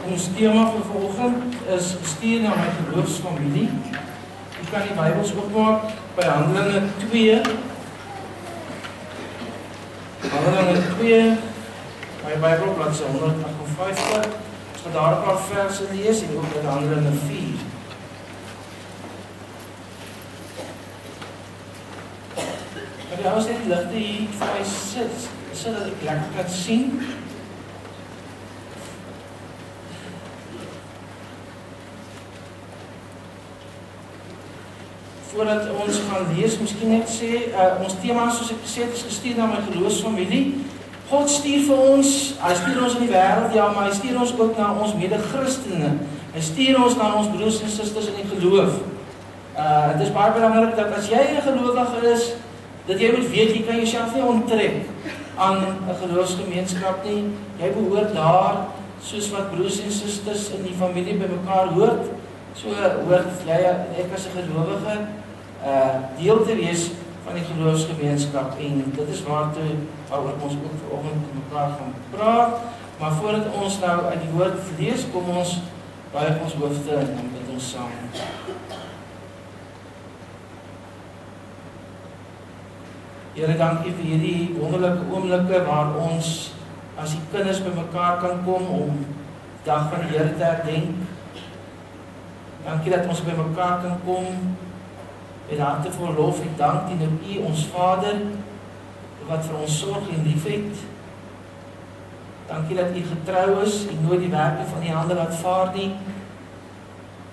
Ons tema vir vanoggend is gestuur na my geloofsfamilie. Jy kan die Bybels oopmaak by Handelinge 2. Handelinge 2, my Bybel bladsy 158. Ons gaan daar 'n paar verse lees en ook in Handelinge 4. Maar die ouens het die ligte hier vir my sit, sodat ek lekker kan sien. Voordat ons gaan lees, miskien net sê, ons tema, soos ek gesê het, is gestuur na my geloofsfamilie. God stuur vir ons, hy stuur ons in die wêreld, ja, maar hy stuur ons ook na ons mede-Christene. Hy stuur ons na ons broers en susters in die geloof. Het is baie belangrik dat as jy 'n gelowige is, dat jy moet weet, jy kan jouself nie onttrek aan 'n geloofsgemeenskap nie. Jy behoort daar, soos wat broers en susters in die familie by mekaar hoort, so hoort jy, ek as 'n gelowige, deel te wees van die geloofsgemeenskap, en dit is waaroor ons ook vanoggend met mekaar gaan praat. Maar voordat ons nou uit die woord lees, kom ons buig ons hoofde en dan bid ons saam. Here, dankie vir hierdie wonderlike oomblikke waar ons as die kinders by mekaar kan kom om die dag van die Here te herdenk. Dankie dat ons by mekaar kan kom met harte vol lof en dank teenoor U, ons Vader, wat vir ons sorg en liefhet. Dankie dat U getrou is en nooit die werke van die hande laat vaar nie.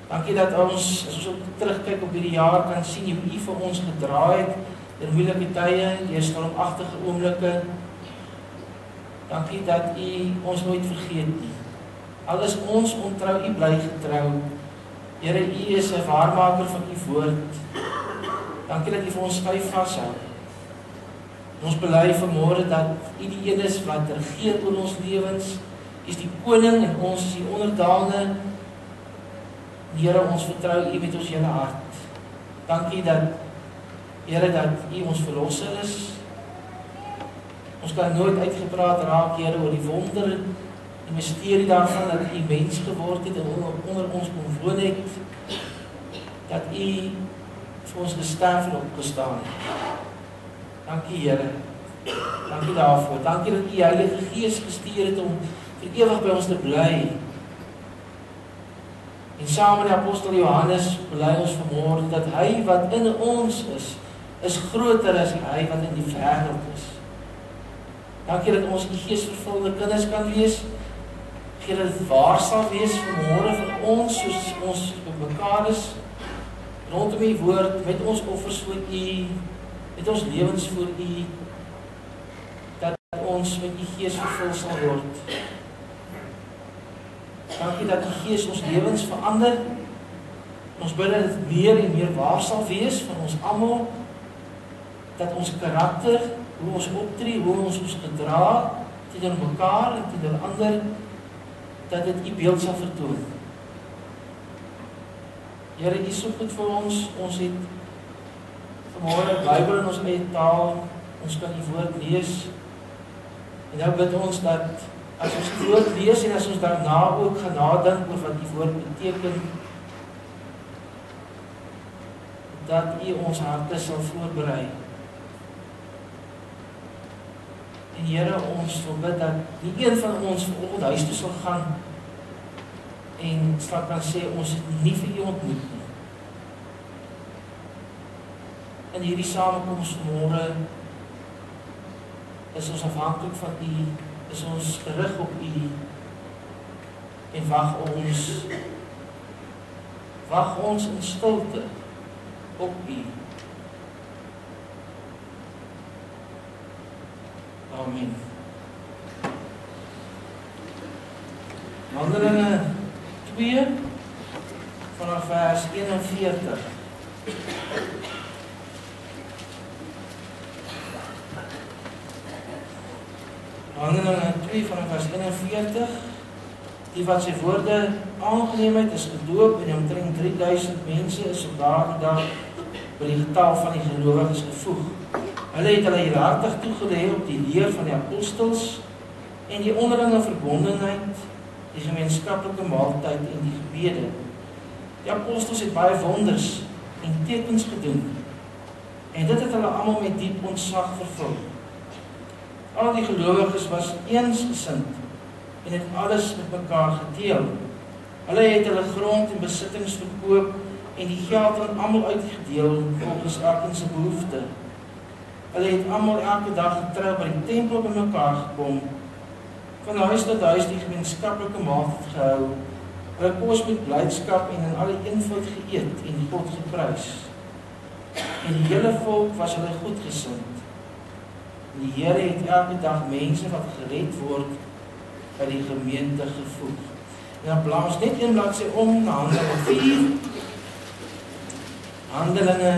Dankie dat ons, as ons ook terugkyk op hierdie jaar, kan sien hoe U vir ons gedra het in moeilike tye, deur stormagtige oomblikke. Dankie dat U ons nooit vergeet nie. Al is ons ontrou, U bly getrou. Here, U is 'n waarmaker van U woord. Dankie dat U vir ons styf vashou. Ons bely vanmôre dat U die een is wat regeer oor ons lewens. U is die koning en ons is die onderdane. Here, ons vertrou U met ons hele hart. Dankie dat, Here, dat U ons verlosser is. Ons kan nooit uitgepraat raak, Here, oor die wonder, die misterie daarvan dat U mens geword het en onder ons kom woon het. Dat U vir ons gesterf en opgestaan het. Dankie, Here. Dankie daarvoor. Dankie dat U Heilige Gees gestuur het om vir ewig by ons te bly. En saam met die apostel Johannes bely ons vanmôre dat hy wat in ons is groter as hy wat in die wêreld is. Dankie dat ons die geesvervulde kinders kan wees. Gee dat dit waar sal wees vanmôre vir ons, soos ons by mekaar is, rondom U woord, met ons offers voor U, met ons lewens voor U, dat ons met U Gees vervul sal word. Dankie dat die Gees ons lewens verander. Ons bid dat dit meer en meer waar sal wees van ons almal, dat ons karakter, hoe ons optree, hoe ons gedra teenoor mekaar en teenoor ander, dat dit U beeld sal vertoon. Here, U is so goed vir ons. Ons het vanmôre 'n Bybel in ons eie taal. Ons kan U woord lees. En nou bid ons dat as ons die woord lees en as ons daarna ook gaan nadink oor wat U woord beteken, dat U ons harte sal voorberei. En Here, ons wil bid dat die een van ons vanoggend huis toe sal gaan en sal kan sê, ons het nie vir U ontmoet nie. In hierdie samekoms vanmôre is ons afhanklik van U, is ons gerig op U en wag ons in stilte op U. Amen. Handelinge 2 vanaf vers 41. Handelinge 2 vanaf vers 41. Die wat sy woorde aangeneem het, is gedoop en omtrent 3000 mense is op daardie dag by die getal van die gelowiges gevoeg. Hulle het hulle hierhartig toegelê op die leer van die apostels en die onderlinge verbondenheid die gemeenskaplike maaltyd en die gebede. Die apostels het baie wonders en tekens gedoen, en dit het hulle almal met diep ontzag vervul. Al die gelowiges was eensgesind en het alles met mekaar gedeel. Hulle het hulle grond en besittings verkoop en die geld aan almal uitgedeel volgens elkeen se behoefte. Hulle het almal elke dag getrou by die tempel bymekaar gekom, van huis tot huis die gemeenskaplike maaltyd gehou, hulle kos met blydskap en in alle eenvoud geëet en God geprys. En die hele volk was hulle goedgesind. En die Here het elke dag mense wat gered word by die gemeente gevoeg. En dan blaas ons net een bladsy om na Handelinge 4. Handelinge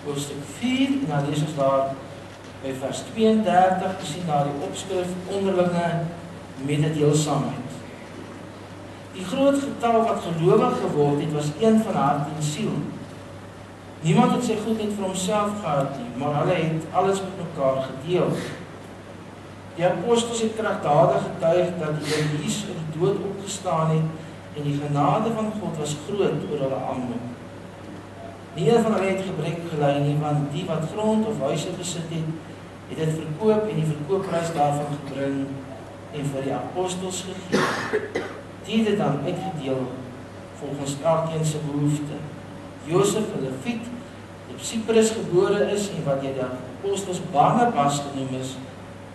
hoofstuk 4, en dan lees ons daar by vers 32, gesien daar die opskrif onderlinge mededeelsaamheid. Die groot getal wat gelowig geword het, was een van hart en siel. Niemand het sy goedheid vir homself gehad nie, maar hulle het alles met mekaar gedeel. Die apostels het kragtadig getuig dat die Here Jesus uit die dood opgestaan het en die genade van God was groot oor hulle almal. Nie een van hulle het gebrek gely nie, want die wat grond of huise gesit het, het dit verkoop en die verkoopprys daarvan gebring en vir die apostels gegee. Die het dit dan uitgedeel volgens elkeen se behoefte. Josef, 'n Lewiet, op Cyprus gebore is en wat jy die apostels Barnabas genoem is,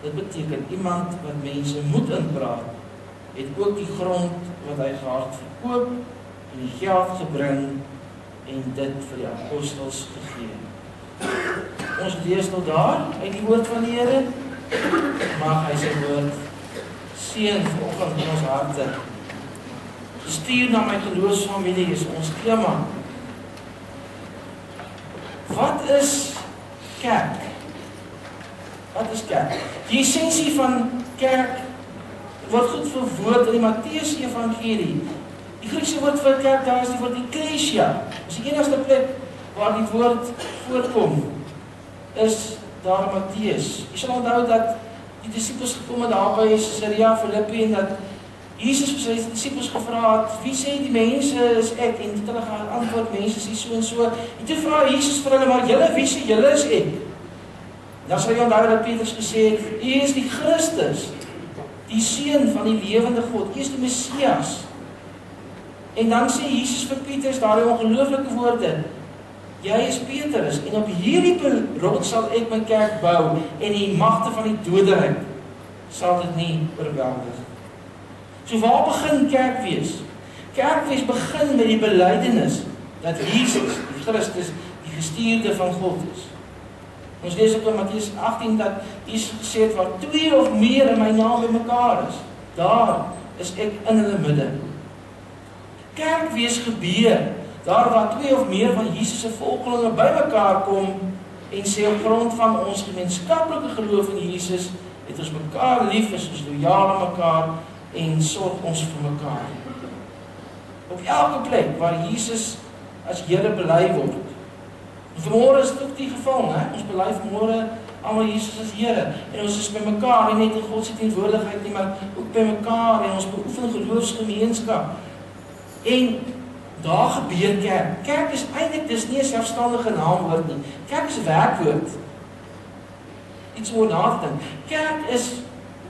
dit beteken iemand wat mense moet inpraat, het ook die grond wat hy gehad verkoop en die geld gebring en dit vir die apostels gegee. Ons lees tot daar uit die woord van die Here. Mag hy sy woord seën vanoggend in ons harte. Stuur na my geloofsfamilie is ons tema. Wat is kerk? Wat is kerk? Die essensie van kerk word goed verwoord in die Matteus Evangelie. Die Griekse woord vir kerk, daar is die woord ekklesia. Dis die enigste plek waar die woord voorkom, is daar in Matteus. Jy sal onthou dat die disippels gekom het daar by Caesarea Philippi en dat Jesus vir sy disippels gevra het, wie sê die mense is ek? En hulle geantwoord, mense sê so en so. En toe vra Jesus vir hulle, maar julle, wie sê julle is ek? Dan sal jy onthou dat Petrus gesê het, U is die Christus, die Seun van die lewende God, U is die Messias. En dan sê Jesus vir Petrus daardie ongelooflike woorde, jy is Petrus, en op hierdie rots sal ek my kerk bou, en die magte van die doderyk sal dit nie oorweldig. So waar begin kerk wees? Kerk wees begin met die belydenis dat Jesus, die Christus, die gestuurde van God is. Ons lees ook in Matteus 18 dat Jesus gesê het, waar 2 of meer in my naam by mekaar is, daar is ek in hulle midde. Kerk wees gebeur, daar waar 2 of meer van Jesus se volgelinge by mekaar kom en sê op grond van ons gemeenskaplike geloof in Jesus, het ons mekaar lief, is ons loyaal aan mekaar en sorg ons vir mekaar. Op elke plek waar Jesus as Here bely word. En vanmôre is dit ook die geval, né? Ons bely vanmôre almal Jesus as Here en ons is by mekaar, nie net in God se teenwoordigheid nie, maar ook by mekaar en ons beoefen geloofsgemeenskap. En daar gebeur kerk. Kerk is eintlik dis nie 'n selfstandige naamwoord nie. Kerk is 'n werkwoord. Iets oor na te dink. Kerk is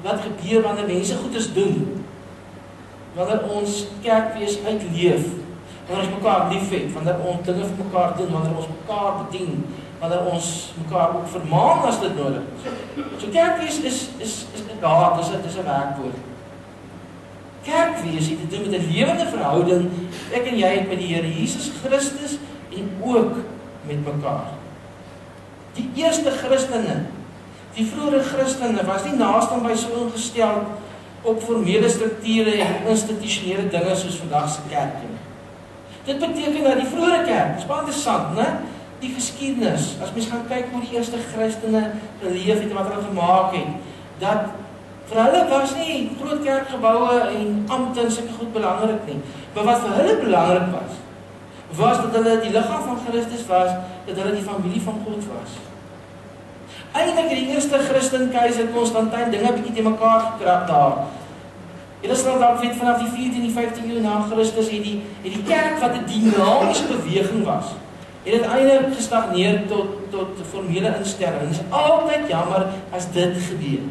wat gebeur wanneer mense goedes doen. Wanneer ons kerkwees uitleef. Wanneer ons mekaar liefhet, wanneer ons dinge vir mekaar doen, wanneer ons mekaar bedien, wanneer ons mekaar ook vermaan as dit nodig is. So kerkwees is daar, dis 'n werkwoord. Kerkwees het te doen met 'n lewende verhouding, ek en jy met die Here Jesus Christus en ook met mekaar. Die eerste Christene, die vroeë Christene was nie naaste by so ingestel op formele strukture en institusionele dinge soos vandag se kerk nie. Dit beteken dat die vroeë kerk, is baie interessant, né? Die geskiedenis, as mens gaan kyk hoe die eerste Christene geleef het en wat hulle gemaak het, dat vir hulle was nie groot kerkgeboue en ampte en sulke goed belangrik nie. Maar wat vir hulle belangrik was dat hulle die liggaam van Christus was, dat hulle die familie van God was. Eintlik het die eerste Christen keiser Konstantin dinge bietjie te mekaar gekrap daar. Julle sal dalk weet vanaf die 14 en die 15 eeu na Christus het die kerk wat 'n dinamiese beweging was, het dit eintlik gestagneer tot formele instelling. Dit is altyd jammer as dit gebeur.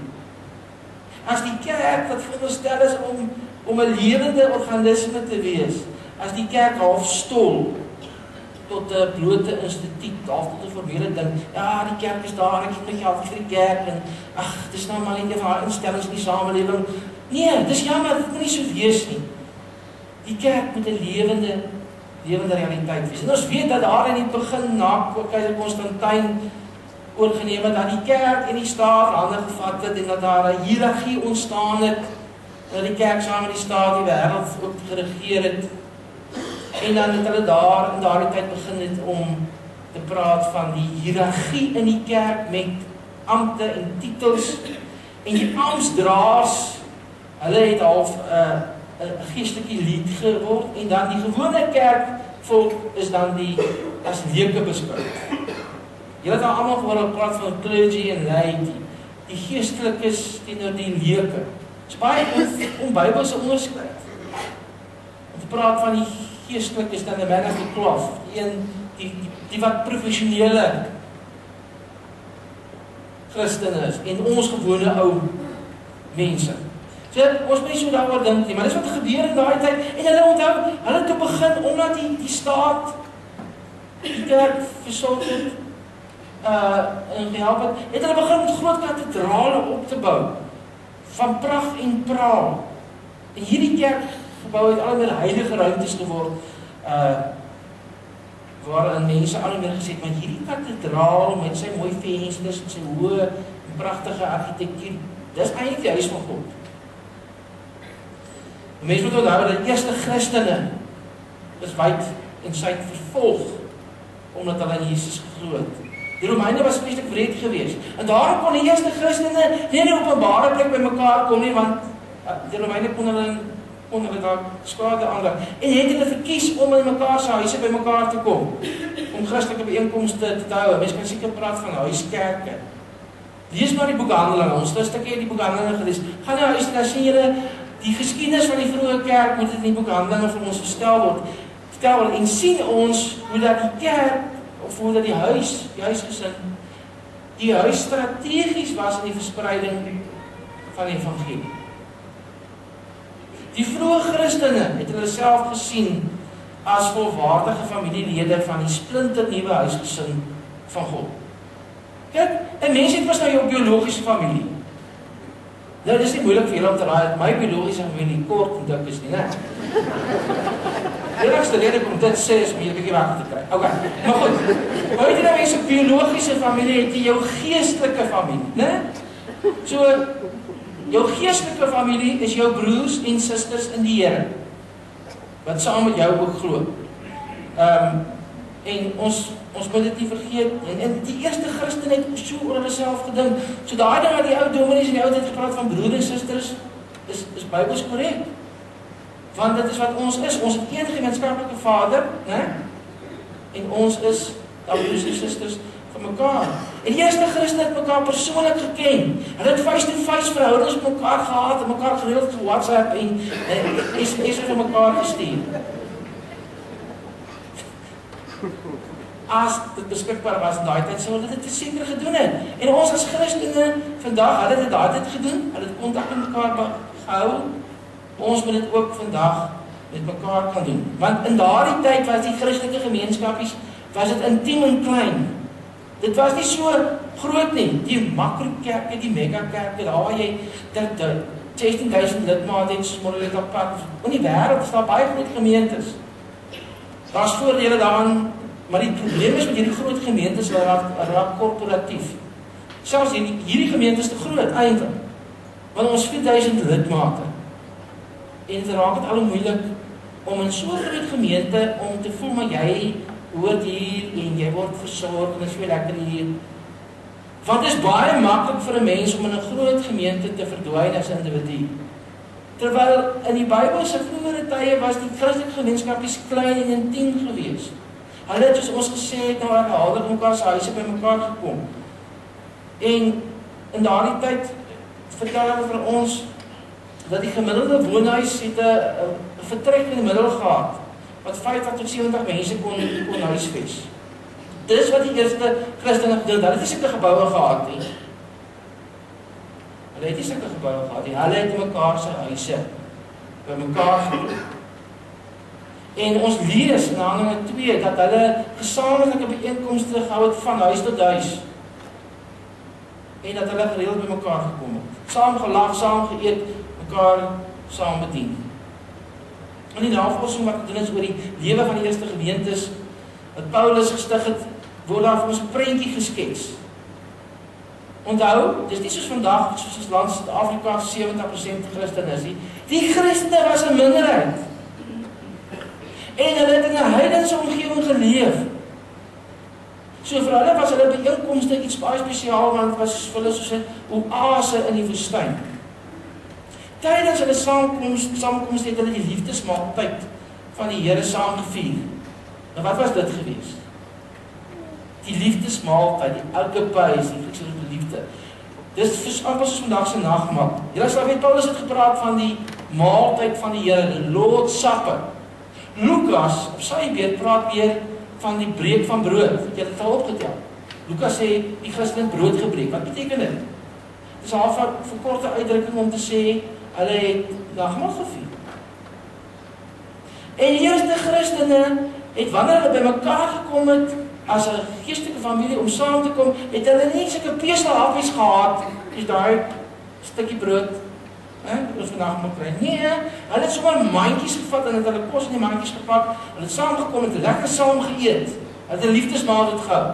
As die kerk wat veronderstel is om 'n lewende organisme te wees, as die kerk half stol tot 'n blote instituut, half tot 'n formele ding. Ja, die kerk is daar, ek gee geld vir die kerk en ag, dis nou maar net een van haar instellings in die samelewing. Nee, dis jammer, dit moet nie so wees nie. Die kerk moet 'n lewende realiteit wees. En ons weet dat daar in die begin na keiser Konstantin oorgeneem het, dat die kerk en die staat hande gevat het en dat daar 'n hiërargie ontstaan het, dat die kerk saam met die staat die wêreld ook geregeer het. En dan het hulle daar in daardie tyd begin het om te praat van die hiërargie in die kerk met ampte en titels en die amptsdraers. Hulle het half 'n geestelike elite geword en dan die gewone kerkvolk is dan as leuke beskou. Julle het almal gehoor praat van clergy en laity, die geestelikes teenoor die leuke. Dit is baie om Bybelse onderskeid. Om te praat van die geestelikes dan the man of the cloth, die wat professionele Christene is en ons gewone ou mense. So, ons moet nie so daaroor dink nie, maar dis wat gebeur in daai tyd, en hulle onthou, hulle het toe begin, omdat die staat, die kerk versorg het, en gehelp het hulle begin met groot kathedrale op te bou, van pracht en praal, en hierdie kerkgebou het al meer heilige ruimtes geword, waarin mense al meer gesê, maar hierdie kathedraal, met sy mooi vensters, en sy hoë, en prachtige architectuur, dis eintlik die huis van God. Mense moet onthou dat die eerste Christene is wyd en suid vervolg omdat hulle in Jesus geglo het. Die Romeine was vreeslik wreed geweest. En daarom kon die eerste Christene nie in 'n openbare plek by mekaar kom nie, want die Romeine kon hulle daar skade aanrig. En het hulle verkies om in mekaar se huise by mekaar te kom om Christelike byeenkomste te hou. Mense kan seker praat van huiskerke. Lees maar die boek Handelinge. Ons het 'n stukkie die boek Handelinge gelees. Gaan na huis en dan sien julle die geskiedenis van die vroeë kerk moet dit in die boek Handelinge vir ons vertel word en sien ons hoe dat die kerk, of hoe dat die huisgesin, die huis strategies was in die verspreiding van die evangelie. Die vroeë Christene het hulle self gesien as volwaardige familielede van die splinternuwe huisgesin van God. Kyk, 'n mens het mos nou jou biologiese familie. Nou, dis nie moeilik vir julle om te raai, my biologiese familie kort en dik is nie, né? Die enigste rede om dit sê is om jy 'n bietjie wakker te kry. Okay, maar goed. Maar weet jy nou, jy biologiese familie het jy jou geestelike familie, né? So, jou geestelike familie is jou broers en susters in die Here, wat saam met jou ook glo. En ons moet dit nie vergeet, en die eerste Christen het so oor hulle self gedink, so daai ding wat die ou dominees in die ou tyd gepraat van broers en susters, is Bybels korrek. Want dit is wat ons is, ons het een gemeenskaplike Vader, né? En ons is dan broers en susters van mekaar. En die eerste Christen het mekaar persoonlik geken, hulle het face-to-face verhoudings met mekaar gehad, en mekaar gereeld op WhatsApp en SMS vir mekaar gestuur. As dit beskikbaar was in daai tyd, sou hulle dit seker gedoen het. En ons as Christene vandag, hulle het dit daai tyd gedoen, hulle het kontak met mekaar gehou. Ons moet dit ook vandag met mekaar kan doen. Want in daardie tyd was die Christelike gemeenskapies, was dit intiem en klein. Dit was nie so groot nie. Die makrokerke, die megakerke, daar waar jy 16.000 lidmate het, soos Moreleta Park. In die wêreld is daar baie groot gemeentes. Daar's voordele daaraan, maar die probleem is met hierdie groot gemeentes, hulle raak korporatief. Selfs hierdie gemeente is te groot, eintlik. Want ons 4.000 lidmate. En dit raak het al moeilik om in so 'n groot gemeente om te voel maar jy hoort hier en jy word versorg en dit is weer lekker hier. Want dit is baie maklik vir 'n mens om in 'n groot gemeente te verdwyn as 'n individu. Terwyl in die Bybelse vroeëre tye was die Christelike gemeenskapies klein en intiem geweest. Hulle het, soos ons gesê het, nou herhaaldelik mekaar se huise by mekaar gekom. En in daardie tyd vertel hulle vir ons dat die gemiddelde woonhuis het 'n vertrek in die middel gehad, wat 50 tot 70 mense kon huisves. Dis wat die eerste Christene gedoen, hulle het nie sulke geboue gehad nie. Hulle het nie sulke geboue gehad nie, hulle het mekaar se huise by mekaar gedoen. En ons lees in Handelinge 2 dat hulle gesamentlike byeenkomste gehou het van huis tot huis. En dat hulle gereeld by mekaar gekom het. Saam gelag, saam geëet, mekaar saam bedien. In die navorsing wat gedoen is oor die lewe van die eerste gemeentes, wat Paulus gestig het, word daar vir ons 'n prentjie geskets. Onthou, dis nie soos vandag, soos ons land Suid-Afrika 70% Christen is nie. Die Christene was 'n minderheid. En hulle het in 'n heidense omgewing geleef. So vir hulle was hulle byeenkomste iets baie spesiaal, want dit was vir hulle soos 'n oase in die woestyn. Tydens hulle saamkomste het hulle die liefdesmaaltyd van die Here saam gevier. Nou wat was dit gewees? Die liefdesmaaltyd, die agape, die Griekse liefde. Dis amper soos vandag se nagmaal. Julle sal weet Paulus het gepraat van die maaltyd van die Here, die Lord's Supper. Lukas op sy beurt praat weer van die breek van brood. Het jy dit al opgetel? Lukas sê die Christen brood gebreek. Wat beteken dit? Dis 'n verkorte uitdrukking om te sê hulle het nagmaal gevier. En die eerste Christene het wanneer hulle bymekaar gekom het as 'n geestelike familie om saam te kom, het hulle nie sulke peselhappies gehad, is daai stukkie brood, ons vandag moet kry. Nee, hulle het sommer mandjies gevat en het hulle kos in die mandjies gepak, hulle het saamgekom en het lekker saam geëet. Hulle het 'n liefdesmaaltyd gehou.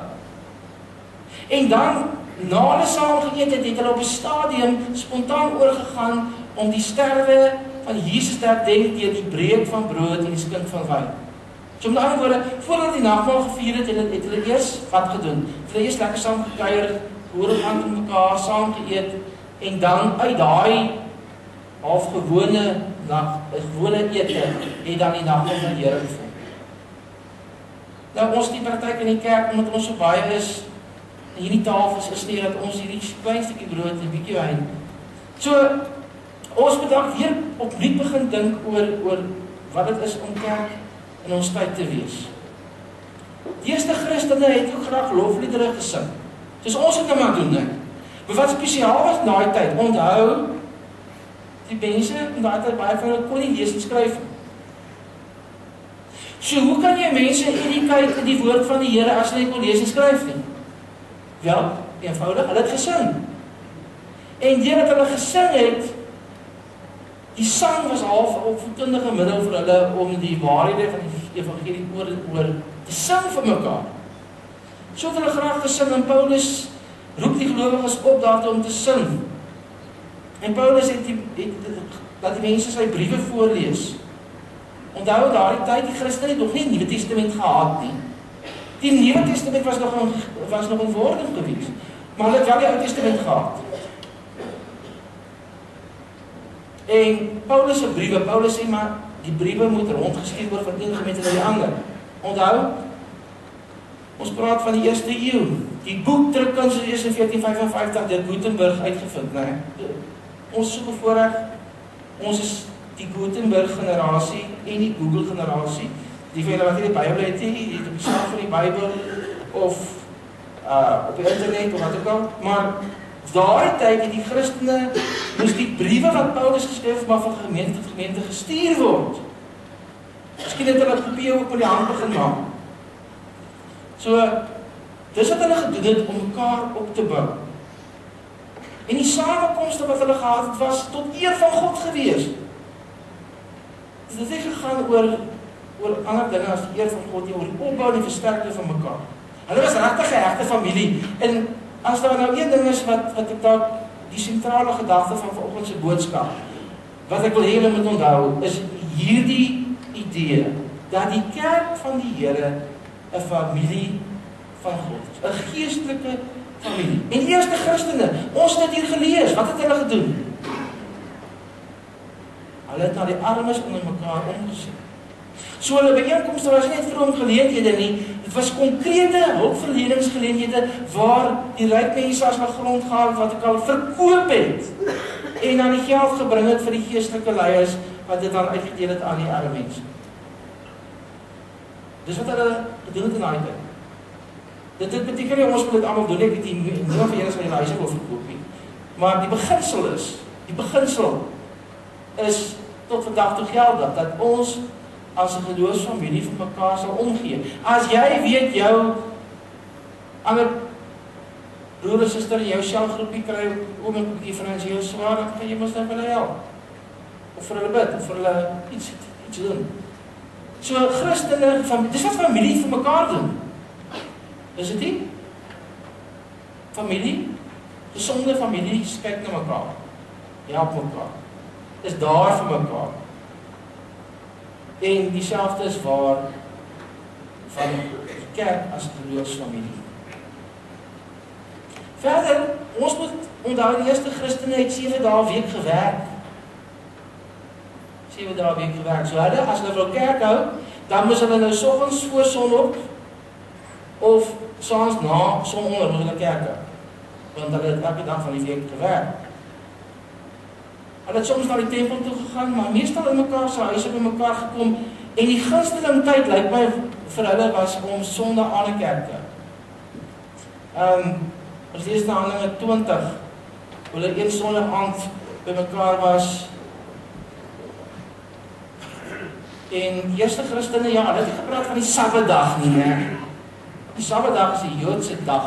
En dan, na hulle saam geëet het, het hulle op 'n stadium spontaan oorgegaan om die sterwe van Jesus te herdenk deur die breek van brood en die skink van wyn. So met ander woorde, voordat die nagmaal gevier het, het hulle eers wat gedoen? Hulle eers lekker saam gekuier, hoor aan met mekaar, saam geëet, en dan uit daai half gewone ete, het dan die nagmaal van die Here gevier. Nou ons die praktyk in die kerk, omdat ons so baie is, en hierdie tafels is nie, dat ons hierdie klein stukkie brood en 'n bietjie wyn. So, ons moet dan weer opnuut begin dink oor wat dit is om kerk in ons tyd te wees. Die eerste Christene het ook graag lofliedere gesing. Soos ons het maar doen, né? Maar wat spesiaal was in daai tyd, onthou, die mense in daai tyd baie van hulle kon nie lees en skryf. So hoe kan jy mense educate in die woord van die Here as hulle nie kon lees en skryf nie? Wel, eenvoudig, hulle het gesing. En deurdat hulle gesing het, die sang was half 'n opvoedkundige middel vir hulle om die waarhede van die evangelie oor en oor te sing vir mekaar. So het hulle graag gesing en Paulus roep die gelowiges op daartoe om te sing. En Paulus het laat die mense sy briewe voorlees. Onthou daardie tyd die Christene het nog nie die Nuwe Testament gehad nie. Die Nuwe Testament was nog in wording gewees, maar hulle het wel die Ou Testament gehad. En Paulus se briewe, Paulus sê maar die briewe moet rondgestuur word van een gemeente na die ander. Onthou, ons praat van die eerste eeu. Die boekdrukkunst is eers in 1455 deur Gutenberg uitgevind, né? Ons is so bevoorreg, ons is die Gutenberg generasie en die Google generasie. Die van julle wat nie die Bybel het nie, het op die saak van die Bybel of op die internet of wat ook al, maar daai tyd het die Christene moes die briewe wat Paulus geskryf het, maar van gemeente tot gemeente gestuur word. Miskien het hulle kopieë ook met die hand begin maak. So, dis wat hulle gedoen het om mekaar op te bou. En die samekomste wat hulle gehad het, was tot eer van God gewees. Dit het nie gegaan oor ander dinge as die eer van God, oor die opbou en die versterking van mekaar. Hulle was regtig 'n regte familie. En as daar nou een ding is wat ek dalk die sentrale gedagte van vanoggend se boodskap, wat ek wil hê julle moet onthou, is hierdie idee dat die kerk van die Here 'n familie van God is, 'n geestelike familie. En die eerste Christene, ons het dit hier gelees, wat het hulle gedoen? Hulle het na die armes onder mekaar omgesien. So hulle byeenkomste was nie net vroom geleenthede nie, dit was konkrete hulpverleningsgeleenthede waar die ryk mense as hulle grond gehad wat ek al verkoop het en dan die geld gebring het vir die geestelike leiers, wat dit dan uitgedeel het aan die arme mense. Dis wat hulle gedoen het in daai tyd. Dit beteken nie ons moet dit almal doen, ek weet nie van julle sal die huise wil verkoop nie. Maar die beginsel is tot vandag toe geldig, dat ons as 'n geloofsfamilie vir mekaar sal omgee. As jy weet jou ander broer en suster in jou selgroepie kry om 'n bietjie finansiëel swaar, dan kan jy mos net hulle help. Of vir hulle bid, of vir hulle iets doen. So Christene, dis wat familie vir mekaar doen. Is dit nie? Familie, gesonde families kyk na mekaar, help mekaar, is daar vir mekaar. En dieselfde is waar van die kerk as geloofsfamilie. Verder, ons moet onthou, die eerste Christene het 7 dae 'n week gewerk. 7 dae 'n week gewerk. So hulle, as hulle wil kerk hou, dan moes hulle nou soggens voor sonop of saans na sononder moet hulle kerk hou. Want hulle het elke dag van die week gewerk. Hulle het soms na die tempel toe gegaan, maar meestal in mekaar se huise by mekaar gekom, en die gunsteling tyd lyk my vir hulle was om Sondag aan 'n kerk te hou. As lees na Handelinge 20, hoe hulle een Sondag aand by mekaar was. En die eerste Christene, ja, hulle het gepraat van die Sabbatdag nie, né? Die Sabbatdag is die Joodse dag,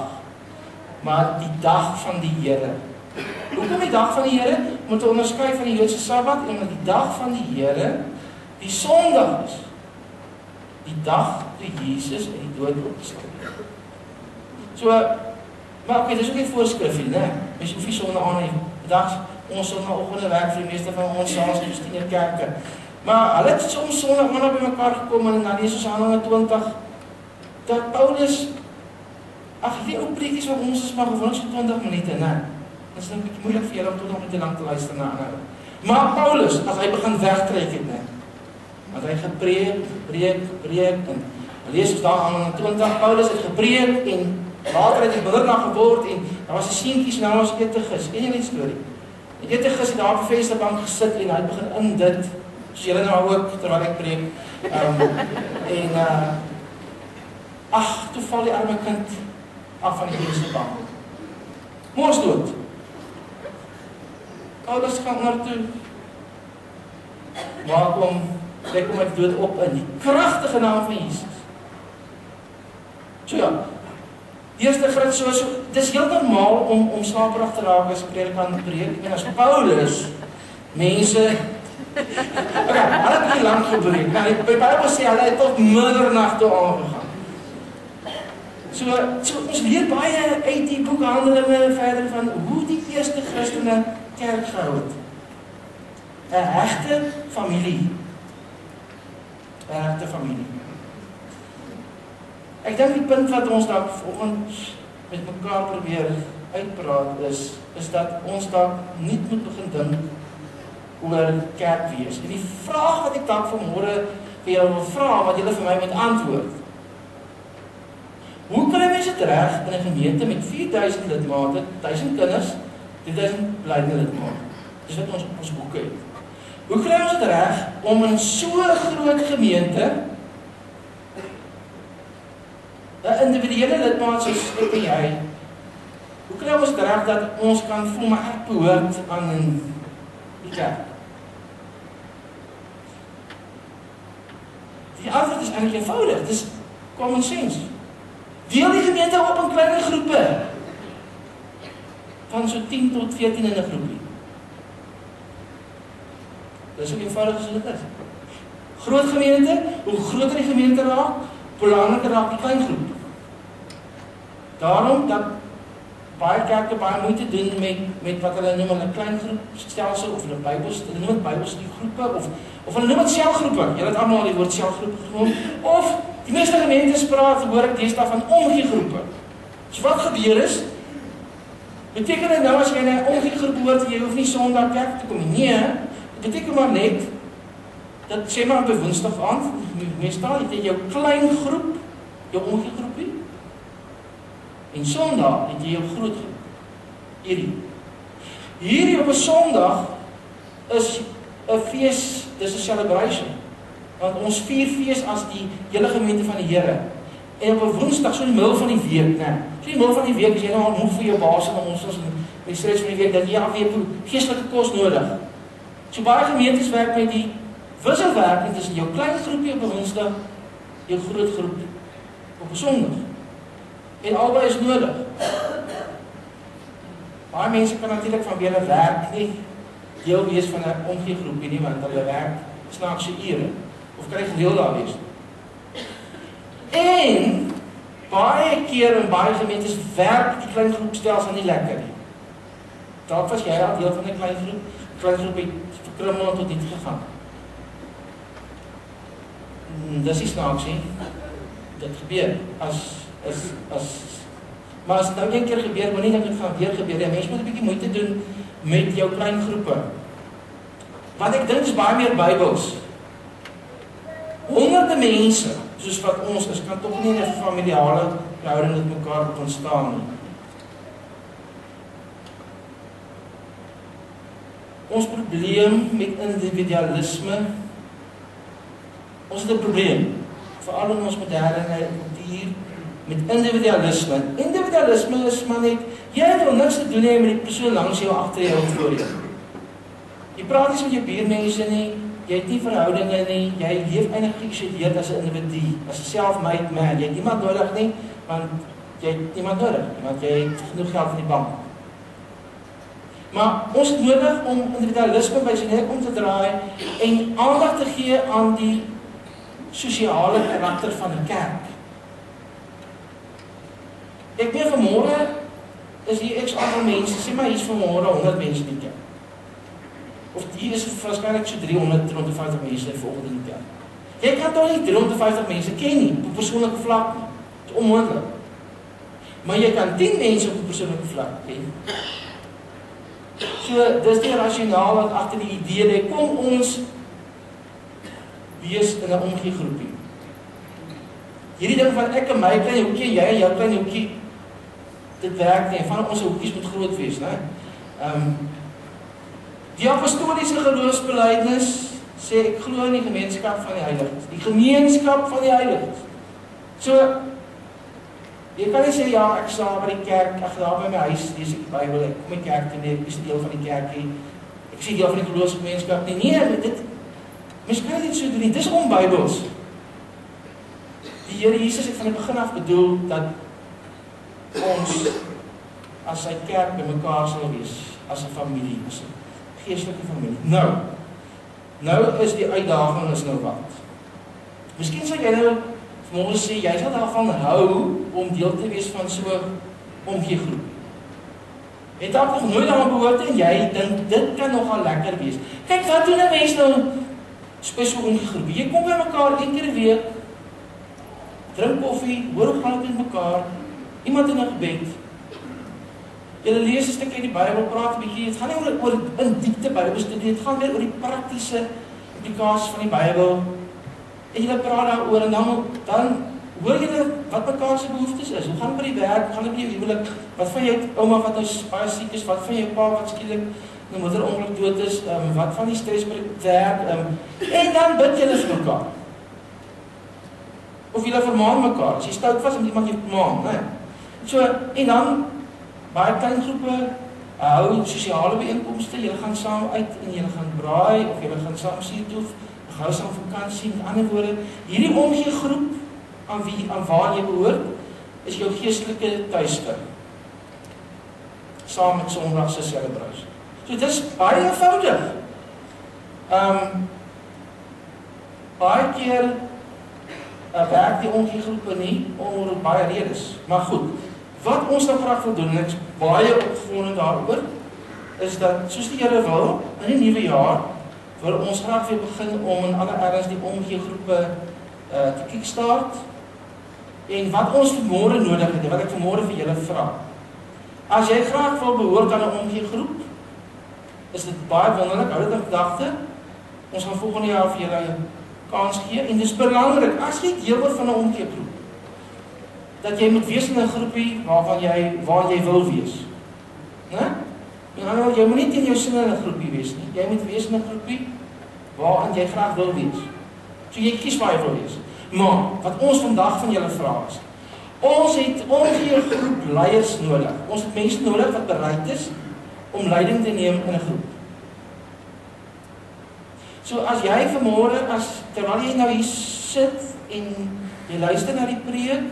maar die dag van die Here. Hoekom die dag van die Here? Moet ons onderskei van die Joodse Sabbat, en omdat die dag van die Here die Sondag is. Die dag toe Jesus in die dood opgestaan het. So, maar oké, dis ook nie voorskrif nie, né? Mens hoef nie Sondag aan nie. Vandag, ons Sondagoggende werk vir die meeste van ons saans in die kerke. Maar hulle het soms Sondag maar by mekaar gekom, en dan lees ons Handelinge 20, dat Paulus, die ou preekies van ons is maar gewoonlik so 20 minute, né? Dit is 'n bietjie moeilik vir julle om 20 minute lank te luister na ander. Maar Paulus, as hy begin wegtrek het, né? Want hy gepreek, en lees ons daar aan 20, Paulus het gepreek, en later het hy behoorlik geword, en daar was 'n seentjie, naam was Eutychus. Ken jy die storie? En Eutychus het daar op 'n vensterbank gesit, en hy begin in dit, so julle nou ook, terwyl ek preek, toe val die arme kind af van die vensterbank. Mors dood. Paulus gaan naartoe, maak hom, kyk hom uit dood op in die kragtige naam van Jesus. So ja, die eerste Christ so, dis heel normaal om slaperig te raak as predikant preek, en as Paulus, mense, hulle het nie lang gebreek, nou die Bybel sê, hulle het tot middernag toe aangegaan. So ons leer baie uit die boek Handelinge verder van hoe die eerste Christene kerk gehou het. 'n Regte familie. 'n Regte familie. Ek dink die punt wat ons dalk vanoggend met mekaar probeer uitpraat is dat ons dalk nie moet begin dink oor kerk wees. En die vraag wat ek dalk vanmôre vir julle wil vra, wat julle vir my moet antwoord. Hoe kry mense dit reg in 'n gemeente met 4000 lidmate, 1000 kinders, 3000 blydende lidmate? Dis wat ons boeke het. Hoe kry ons dit reg om in so 'n groot gemeente 'n individuele lidmaat soos ek en jy, hoe kry ons dit reg dat ons kan voel maar ek behoort aan die kerk? Die antwoord is eintlik eenvoudig, dis common sense. Deel die gemeente op in kleiner groepe, van so 10 tot 14 in 'n groepie. Dis ook eenvoudig as dit is. Groot gemeente, hoe groter die gemeente raak, belangriker raak die klein groep. Daarom dat baie kerke baie moeite doen met wat hulle noem 'n klein groep stelsel, of hulle noem dit Bybelstudiegroepe, of hulle noem dit selgroepe. Julle het almal al die woord selgroep genoem, of die meeste gemeentes praat, hoor ek deesdae van omgiegroepe. So wat gebeur is, beteken dit nou as jy in 'n omgiegroep hoort, jy hoef nie Sondag kerk toe kom nie. Nee, dit beteken maar net, dat sê maar op Woensdag aand, meestal het jy jou klein groep, jou omgiegroepie, en Sondag het jy jou groot groep. Hierdie. Hierdie op 'n Sondag is 'n fees, dis 'n celebration. Want ons vier fees as die hele gemeente van die Here. En op 'n Woensdag, so in die middel van die week, né? So in die middel van die week, as jy nou al moeg vir jou baas en ons in die stress van die week, dat jy alweer geestelike kos nodig. So baie gemeentes werk met die wisselwerking tussen jou klein groepie op 'n Woensdag, jou groot groep op 'n Sondag. En albei is nodig. Baie mense kan natuurlik vanweë hulle werk nie deel wees van 'n omgegroepie nie, want hulle werk snaakse ure. Of kan hy gereeld daar wees? En baie keer in baie gemeentes werk die klein groepstelsel nie lekker nie. Dalk was jy al deel van 'n klein groep. Die klein groep het verkrummel tot niet gegaan. Dis nie snaaks nie. Dit gebeur maar as dit nou een keer gebeur, maar nie dat dit gaan weer gebeur. Ja, mense moet 'n bietjie moeite doen met jou klein groepe. Want ek dink is baie meer Bybels. Honderde mense, soos wat ons is, kan tog nie in 'n familiale verhouding met mekaar kon staan nie. Ons probleem met individualisme, ons het 'n probleem, veral in ons moderne kultuur, met individualisme. Individualisme is maar net, jy wil niks te doen hê met die persoon langs jou, agter jou of voor jou. Jy praat nie met jou buurmense nie, jy het nie verhoudinge nie, jy leef eintlik geïsoleerd as 'n individu, as 'n self-made man. Jy het niemand nodig nie, want jy het niemand nodig, want jy het genoeg geld in die bank. Maar ons het nodig om individualisme by sy nek om te draai en aandag te gee aan die sosiale karakter van 'n kerk. Ek weet vanmôre is hier x aantal mense, sê maar hier's vanmôre 100 mense in die kerk. Of hier is waarskynlik so 350 mense volgende in die kerk. Jy kan toch nie 350 mense ken nie, op 'n persoonlike vlak nie. Dit is onmoontlik. Maar jy kan 10 mense op 'n persoonlike vlak ken. So, dis die rasionaal wat agter die idee lê, kom ons wees in 'n omgegroepie. Hierdie ding van ek en my klein hoekie, jy en jou klein hoekie, dit werk nie, van ons hoekies moet groot wees, né? Die apostoliese geloofsbelijdenis sê ek glo in die gemeenskap van die heiliges. Die gemeenskap van die heiliges. So, jy kan nie sê, ja, ek staan by die kerk, ek daar by my huis, lees ek die Bybel, ek kom my kerk toe, nee, ek is deel van die kerk nie, ek sê deel van die geloofsgemeenskap nie, nee, dit, mens kan dit so doen nie, dis onbybels. Die Here Jesus het van die begin af bedoel, dat ons, as sy kerk by mekaar sal wees, as 'n familie, as 'n geestelike familie. Nou is die uitdaging is nou wat. Miskien sal jy nou vanmôre sê, jy sal daarvan hou om deel te wees van so 'n omgegroep. Het dalk nog nooit daaraan behoort en jy dink dit kan nogal lekker wees. Kyk, wat doen 'n mens nou by so 'n omgegroep? Jy kom by mekaar een keer 'n week, drink koffie, hoor gaan met mekaar, iemand in 'n gebed. Julle lees 'n stukkie uit die Bybel, praat 'n bietjie, dit gaan nie oor in diepte Bybelstudie, dit gaan weer oor die praktiese implikasies van die Bybel. En julle praat daaroor en dan hoor julle wat mekaar se behoeftes is. Hoe gaan dit by die werk, hoe gaan dit by jou huwelik? Wat van jou ouma wat nou baie siek is, wat van jou pa wat skielik 'n moederongeluk dood is, wat van die stres by die werk, en dan bid julle vir mekaar. Of julle vermaan mekaar, as jy stout was om iemand jou vermaan, né? So, en dan baie klein groepe, hou sosiale byeenkomste, julle gaan saam uit en julle gaan braai, of julle gaan saam see toe, gou saam vakansie, met ander woorde, hierdie omgegroep aan waar jy behoort, is jou geestelike tuiste. Saam met Sondag se celebrasie. So dit is baie eenvoudig. Baie keer werk die omgegroepe nie, oor baie redes. Maar goed, wat ons nou graag wil doen, en ek is baie opgewonde daaroor, is dat, soos die Here wil, in die nuwe jaar, wil ons graag weer begin om in alle erns die omgegroepe te kickstart. En wat ons vanmôre nodig het, wat ek vanmôre vir julle vra. As jy graag wil behoort aan 'n omgegroep, is dit baie wonderlik, hou dit in gedagte. Ons gaan volgende jaar vir julle kans gee, en dit is belangrik, as jy deel word van 'n omgegroep, dat jy moet wees in 'n groepie waar jy wil wees. Né? En ander, jy moet nie teen jou sin in 'n groepie wees nie. Jy moet wees in 'n groepie waarin jy graag wil wees. So jy kies waar jy wil wees. Maar wat ons vandag van julle vra is, ons het 'n groep leiers nodig. Ons het mense nodig wat bereid is om leiding te neem in 'n groep. So as jy vanmôre, terwyl jy nou hier sit en jy luister na die preek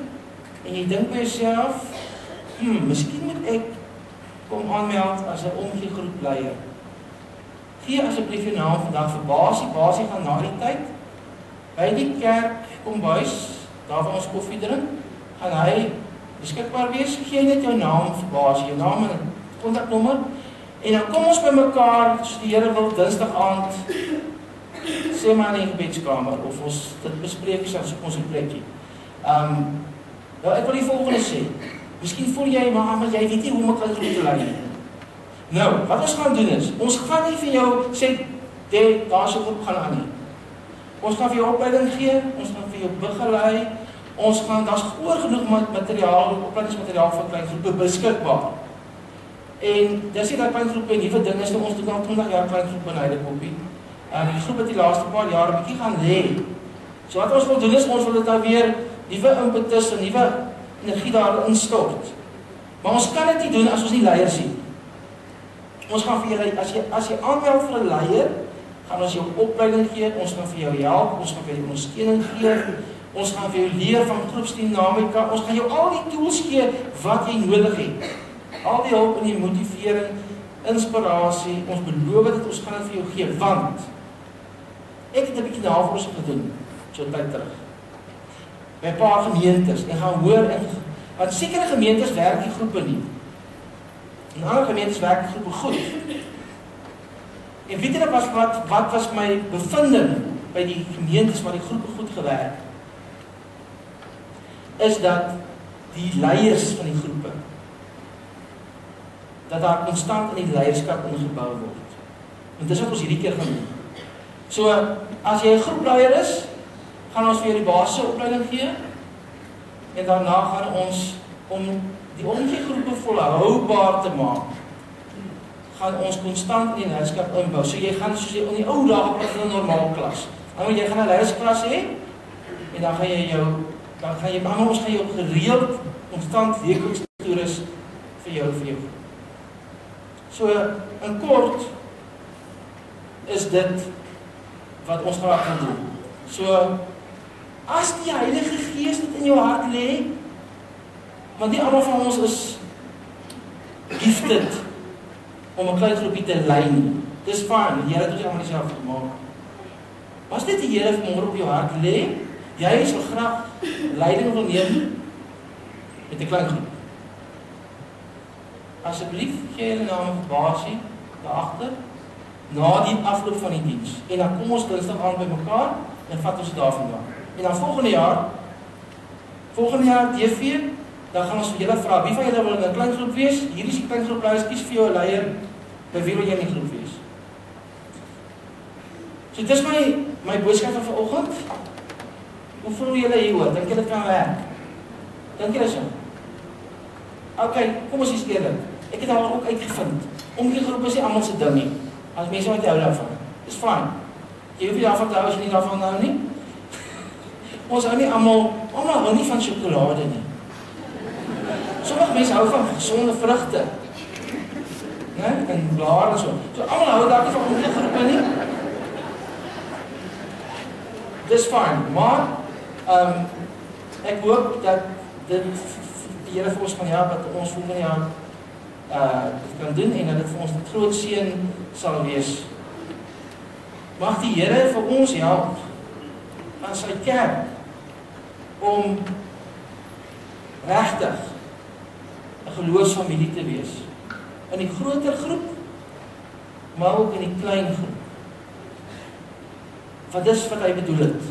en jy dink by jouself, miskien moet ek kom aanmeld as 'n omgee-groep leier. Gee asseblief jou naam vandag vir Basie. Basie gaan na die tyd by die kerk kombuis, daar waar ons koffie drink, gaan hy beskikbaar wees. Gee net jou naam vir Basie, jou naam en kontaknommer. En dan kom ons by mekaar, soos die Here wil, Dinsdag aand, sê maar in die gebedskamer, of ons dit bespreek, soos ons 'n plekkie. Nou, ek wil die volgende sê. Miskien voel jy, maar jy weet nie hoe om 'n klein groep te lei nie. Nou, wat ons gaan doen is, ons gaan nie vir jou sê, daar is 'n groep gaan aan nie. Ons gaan vir jou opleiding gee, ons gaan vir jou begelei, daar's oor genoeg materiaal, opleidingsmateriaal vir klein groepe beskikbaar. En dis nie dat klein groepe 'n nuwe ding is, ons doen al 20 jaar klein groepe in Heidekoppie. Die groep het die laaste paar jaar 'n bietjie gaan lê. So wat ons wil doen is, ons wil dit nou weer nuwe impetus en nuwe energie daarin stort. Maar ons kan dit nie doen as ons nie leiers het. Ons gaan vir julle, as jy aanmeld vir 'n leier, gaan ons jou opleiding gee, ons gaan vir jou help, ons gaan vir jou ondersteuning gee, ons gaan vir jou leer van groepsdinamika, ons gaan jou al die tools gee wat jy nodig het. Al die hulp en die motivering, inspirasie, ons beloof dit, ons gaan dit vir jou gee, want ek het 'n bietjie navorsing gedoen, so tyd terug, by 'n paar gemeentes, en gaan hoor, want sekere gemeentes werk die groepe nie, en ander gemeentes werk die groepe goed. En weet jy wat was my bevinding by die gemeentes waar die groepe goed gewerk, is dat die leiers van die groepe, dat daar konstant in die leierskap ingebou word. En dis wat ons hierdie keer gaan doen. So, as jy 'n groepleier is, gaan ons vir jou die basiese opleiding gee, en daarna gaan ons, om die omgee-groepe volhoubaar te maak, gaan ons konstant in die leierskap inbou. So jy gaan, soos jy in die ou dae op 'n normaal klas. Nou jy gaan 'n leiersklas hê, en dan gaan jy ons gaan jou gereeld, konstant weekliks toerus vir jou. So, in kort, is dit wat ons graag gaan doen. So, as die Heilige Gees dit in jou hart lê, want nie almal van ons is gifted om 'n klein groepie te lei nie. Dis fyn, die Here het ons almal dieselfde gemaak. Was dit die Here vanmôre op jou hart lê, jy sal graag leiding wil neem met 'n klein groep. Asseblief gee julle naam vir Basie daar agter na die afloop van die diens. En dan kom ons Dinsdag aan by mekaar en vat ons dit daarvandaan. En dan volgende jaar DV, dan gaan ons vir julle vra, wie van julle wil in 'n klein groep wees? Hier is die klein groep leiers, kies vir jou 'n leier, by wie wil jy in die groep wees? So dit is my boodskap van vanoggend. Hoe voel julle hieroor? Dink julle dit kan werk? Dink julle so? Okay, kom ons is eerlik. Ek het al ook uitgevind. Omgee-groep is nie almal se ding nie. As mense wat hou daarvan. Dis fyn. Jy hoef nie daarvan te hou as jy nie daarvan hou nie. Ons hou nie almal hou nie van sjokolade nie. Sommige mense hou van gesonde vrugte. Né? En blare en so. So almal hou dalk nie van omgee-groepe nie. Dis fyn, maar ek hoop dat dit die Here vir ons gaan help, dat ons volgende jaar dit kan doen en dat dit vir ons 'n groot seën sal wees. Mag die Here vir ons help aan sy kerk om regtig 'n geloofsfamilie te wees. In die groter groep, maar ook in die klein groep. Want dis wat hy bedoel het,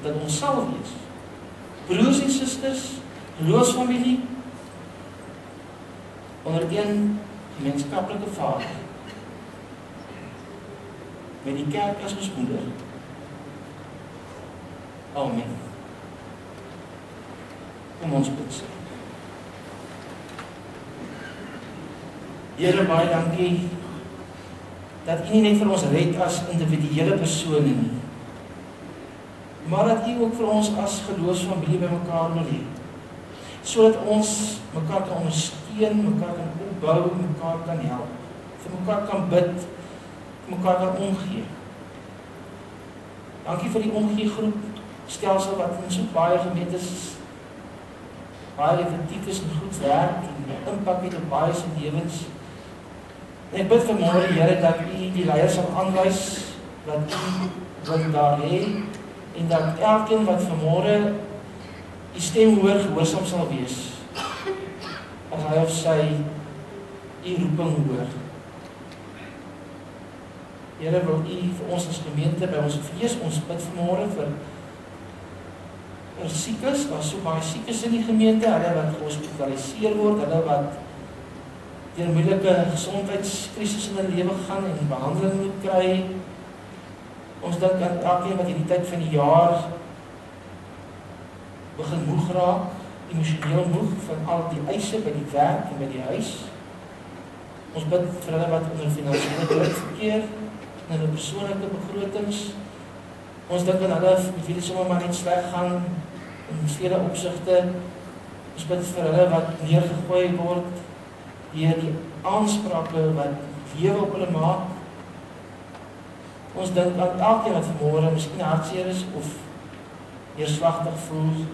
dat ons sal wees. Broers en susters, geloofsfamilie, onder een gemeenskaplike Vader, met die kerk as ons moeder. Amen. Kom ons bid saam. Here, baie dankie dat U nie net vir ons red as individuele persone nie, maar dat U ook vir ons as geloofsfamilie by mekaar wil hê, sodat ons mekaar kan ondersteun, mekaar kan opbou, mekaar kan help, vir mekaar kan bid, vir mekaar kan omgee. Dankie vir die omgeegroep stelsel wat in so baie gemeentes baie effektief is en goed werk en impak het op baie se lewens. En ek bid vanmôre, Here, dat U die leiers sal aanwys wat U wil daar hê en dat elkeen wat vanmôre die stem hoor, gehoorsaam sal wees as hy of sy U roeping hoor. Here, wil U vir ons as gemeente by ons wees, ons bid vanmôre vir siekes, daar is so baie siekes in die gemeente, hulle wat gehospitaliseer word, hulle wat deur moeilike gesondheidskrisis in hulle lewe gaan en behandeling moet kry. Ons dink aan elkeen wat hierdie tyd van die jaar begin moeg raak, emosioneel moeg van al die eise by die werk en by die huis. Ons bid vir hulle wat onder finansiële druk verkeer, en hulle persoonlike begrotings. Ons dink aan hulle met wie dit sommer maar net sleg gaan in vele opsigte. Ons bid vir hulle wat neergegooi word deur die aansprake wat lewe op hulle maak. Ons dink aan elkeen wat vanmôre miskien hartseer is of neerslagtig voel.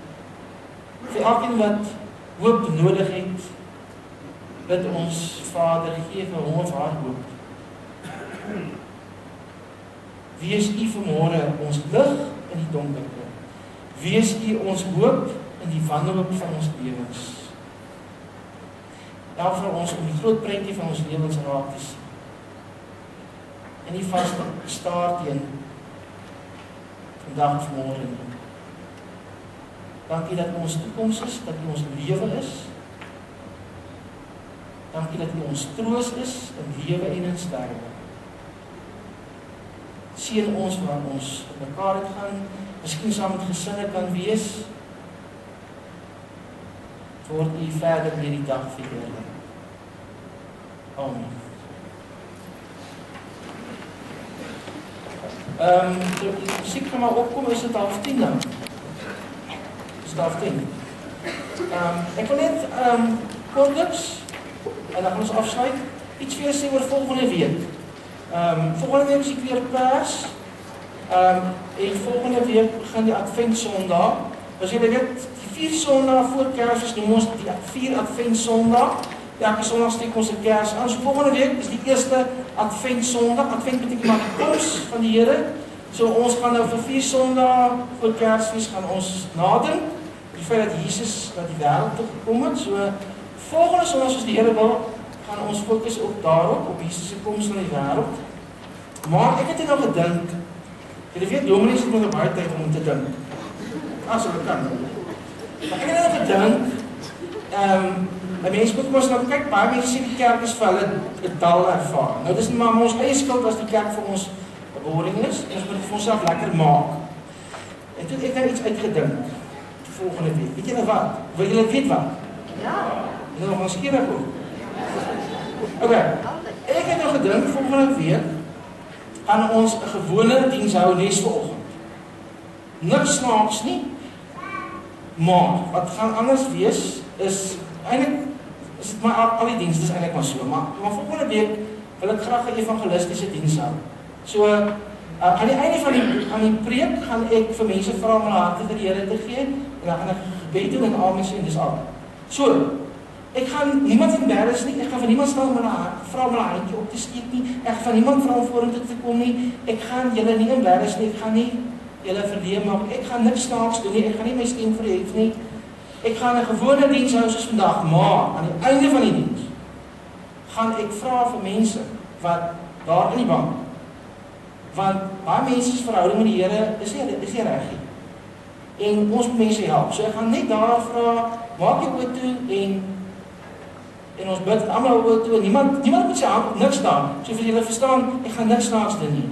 Vir elkeen wat hoop nodig het, bid ons Vader, gee vir hom of haar hoop. Wees U vanmôre ons lig in die donkerte. Wees U ons hoop in die wanhoop van ons lewens. Help vir ons om die groot prentjie van ons lewens raak te sien. En nie vas te staar teen vandag of môre nie. Dankie dat U ons toekoms is, dat U ons lewe is. Dankie dat U ons troos is in lewe en in sterwe. Seën ons waar ons op mekaar het gaan, miskien saam met gesinne kan wees, word U verder deur die dag verheerlik. Amen. Die musiek gaan maar opkom, is dit 10:30 nou? Is dit 10:30? Ek wil net kortliks, en dan gaan ons afsluit, iets vir sê oor volgende week. Volgende week is ek weer pers. En volgende week begin die Adventsondag. As julle weet, die 4 Sondae voor Kersfees noem ons die 4 Adventsondag. Elke Sondag steek ons 'n kers aan. So volgende week is die eerste Adventsondag. Advent beteken maar die koms van die Here. So ons gaan nou vir 4 Sondae voor Kersfees gaan ons nadink die feit dat Jesus na die wêreld toe gekom het. So volgende Sondag, soos die Here wil, gaan ons fokus op daarop, op Jesus se koms na die wêreld. Maar ek het nou gedink, jy weet dominees het nog baie tyd om te dink. As hulle kan. Maar ek het nou gedink, 'n mens moet mos nou kyk, baie mense sê die kerk is vir hulle 'n dal ervaar. Nou dis nie maar ons eie skuld as die kerk vir ons 'n boring is, en ons moet dit vir onsself lekker maak. En toe het ek nou iets uitgedink volgende week. Weet julle wat? Wil julle weet wat? Ja. En dan gaan skielik ook. Okay. Ek het nou gedink volgende week gaan ons 'n gewone diens hou nes vanoggend. Niks snaaks nie. Maar wat gaan anders wees is eintlik is dit maar al die dienste is eintlik maar so, maar volgende week wil ek graag 'n evangelistiese diens hou. So aan die einde van die preek gaan ek vir mense vra om hulle harte vir die Here te gee en dan gaan ek gebed doen en amen sê en dis al. So ek gaan niemand embarrass nie, ek gaan van niemand vra om hulle handjie op te steek nie, ek gaan van niemand vra om vorentoe te kom nie, ek gaan julle nie embarrass nie, ek gaan nie julle verleem maak, ek gaan niks snaaks doen nie, ek gaan nie my stem verhef nie, ek gaan 'n gewone diens hou soos vandag, maar aan die einde van die diens gaan ek vra vir mense wat daar in die bank, want baie mense se verhouding met die Here is nie reg nie, en ons moet mense help, so ek gaan net daar vra, maak jou oë toe en ons bid almal oor toe, niemand moet sy hand op niks staan, so vir julle verstaan, ek gaan niks snaaks doen nie.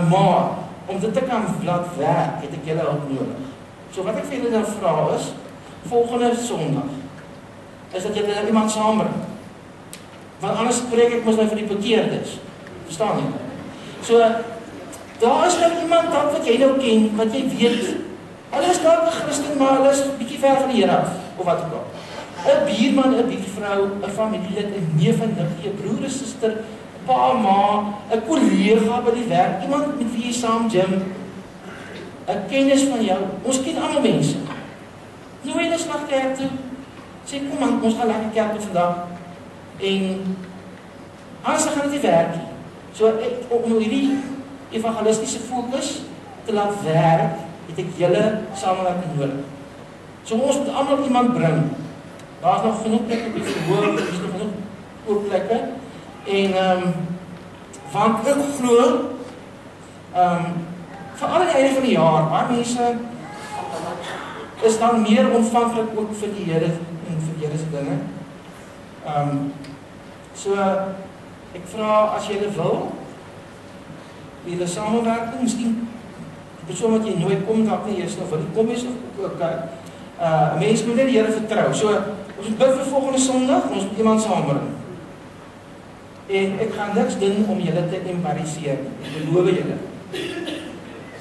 Maar, om dit te kan laat werk, het ek julle hulp nodig. So wat ek vir julle nou vra is, volgende Sondag, is dat julle iemand saambring. Want anders spreek ek mos nou vir die bekeerdes. Verstaan jy? So, daar is nou iemand dat wat jy nou ken, wat jy weet, hulle is dalk 'n Christen, maar hulle is 'n bietjie ver van die Here af, of wat ook al. 'n buurman, 'n buurvrou, 'n familielid, 'n neef en niggie, 'n broer en suster, 'n pa, ma, 'n kollega by die werk, iemand met wie jy saam gym, 'n kennis van jou. Ons ken almal mense. Nooi hulle na kerk toe. Sê kom aan, ons gaan lekker kerk toe vandag. En anders gaan dit nie werk nie. So om hierdie evangelistiese fokus te laat werk, het ek julle samewerking nodig. So ons moet almal iemand bring. Daar's nog genoeg plekke op die verhoor, daar is nog genoeg oop plekke. En want ek glo veral aan die einde van die jaar, baie mense is dan meer ontvanklik ook vir die Here en vir die Here se dinge. So ek vra as julle wil, julle samewerking, miskien die persoon wat jy nooit kom, dalk nie eers nou wil nie kom is of mense moet net die Here vertrou. So ons bid vir volgende Sondag en ons moet iemand saambring. En ek gaan niks doen om julle te embarrasseer, ek beloof julle.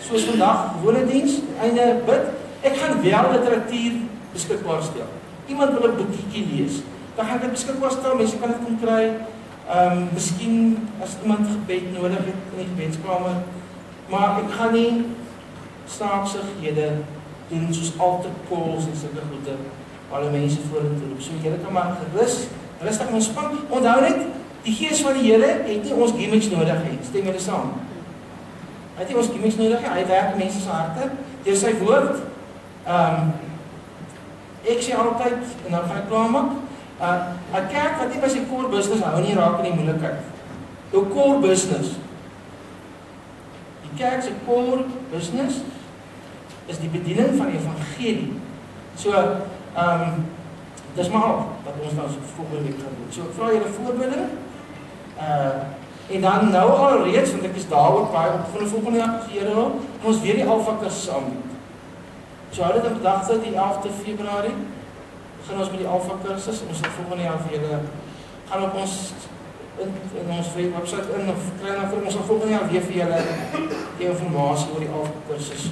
Soos vandag, gewone diens, einde bid, ek gaan wel literatuur beskikbaar stel. Iemand wil 'n boekietjie lees, dan gaan ek dit beskikbaar stel, mense kan dit kom kry. Miskien as iemand gebed nodig het in die gebedskamer, maar ek gaan nie snaaksigheid doen soos altar calls en sulke goede, alle mense vorentoe roep. So julle kan maar rustig ontspan. Onthou net, die Gees van die Here het nie ons gimmicks nodig nie. Stem julle saam? Hy het nie ons gimmicks nodig nie. Hy werk in mense se harte deur sy woord. Ek sê altyd, en dan gaan ek klaarmaak, 'n kerk wat nie by sy core business hou nie, raak in die moeilikheid. Jou core business. Die kerk se core business is die bediening van die evangelie. So, dis maar wat ons nou so volgende week gaan doen. So ek vra julle voorbeelde. En dan nou al reeds, want ek is daaroor baie opgewonde volgende jaar as die Here wil, ons weer die Alpha kursus aanbied. So hou dit in gedagte, die 11de Februarie begin ons met die Alpha kursus. Ons sal volgende jaar vir julle gaan op ons website in of kry dan vir ons sal volgende jaar weer vir julle die informasie oor die Alpha kursus.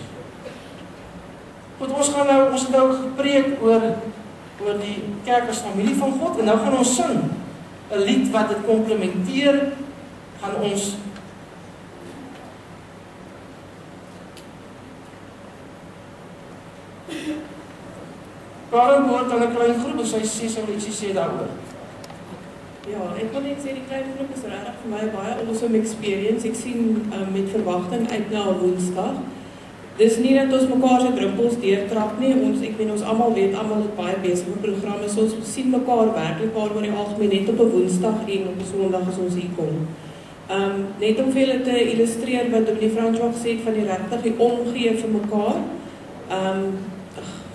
Goed, ons het nou gepreek oor die kerk as familie van God en nou gaan ons sing 'n lied wat dit komplementeer. Gaan ons Karen woord aan 'n klein groep en sy sê ietsie sê daaroor. Ja, ek wil net sê die klein groep is regtig vir my baie awesome experience. Ek sien met verwagting uit na Woensdag. Dis nie dat ons mekaar se druppels deurtrap nie. Ons almal weet, almal het baie besige programme. So ons sien mekaar werklik oor die algemeen net op 'n Woensdag en op 'n Sondag as ons hier kom. Net om vir julle te illustreer wat Dominee François gesê het van die regtig die omgee vir mekaar.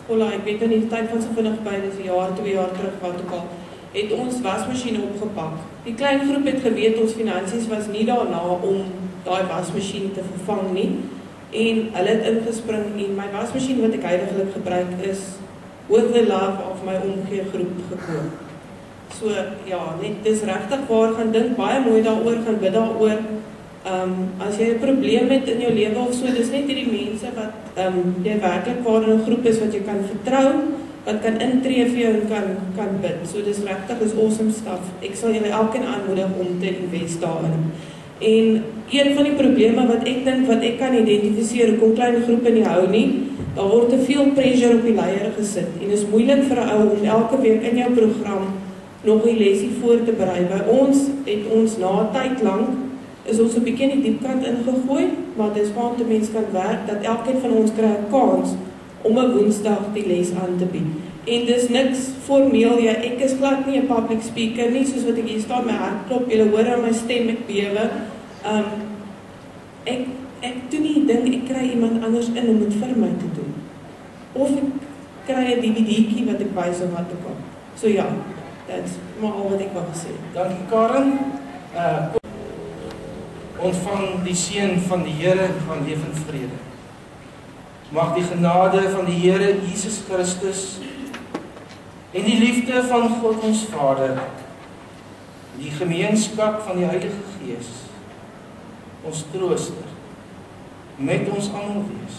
Ek weet nou nie die tyd van so vinnig by, dis 'n jaar, 2 jaar terug wat ook al, het ons wasmasjiene opgepak. Die klein groep het geweet ons finansies was nie daarna om daai wasmasjien te vervang nie. En hulle het ingespring en my wasmasjien wat ek heiliglik gebruik is with the love of my omgee groep gekoop. So ja, net dis regtig waar, gaan dink baie mooi daaroor, gaan bid daaroor. As jy 'n probleem het in jou lewe of so, dis net hierdie mense wat jy werklik waar in 'n groep is wat jy kan vertrou, wat kan intree vir jou en kan bid. So dis regtig is awesome stuff. Ek sal julle elkeen aanmoedig om te invest daarin. En een van die probleme wat ek dink wat ek kan identifiseer hoekom klein groepe nie hou nie, daar word te veel pressure op die leier gesit en is moeilik vir 'n ou om elke week in jou program nog 'n lesie voor te berei. By ons het ons na 'n tyd lank is ons 'n bietjie in die diepkant ingegooi, maar dis waar die mense kan werk dat elkeen van ons kry 'n kans om 'n Woensdag die les aan te bied. En dis niks formeel, ja, ek is glad nie 'n public speaker nie, soos wat ek hier staan, my hart klop, julle hoor aan my stem, ek bewe. Ek doen nie ding, ek kry iemand anders in om dit vir my te doen. Of ek kry 'n DVD'tjie wat ek wys of wat ook al. So ja, that's maar al wat ek wou sê. Dankie Karen. Ontvang die seën van die Here van lewensvrede. Mag die genade van die Here Jesus Christus en die liefde van God ons Vader, die gemeenskap van die Heilige Gees ons trooster, met ons almal wees.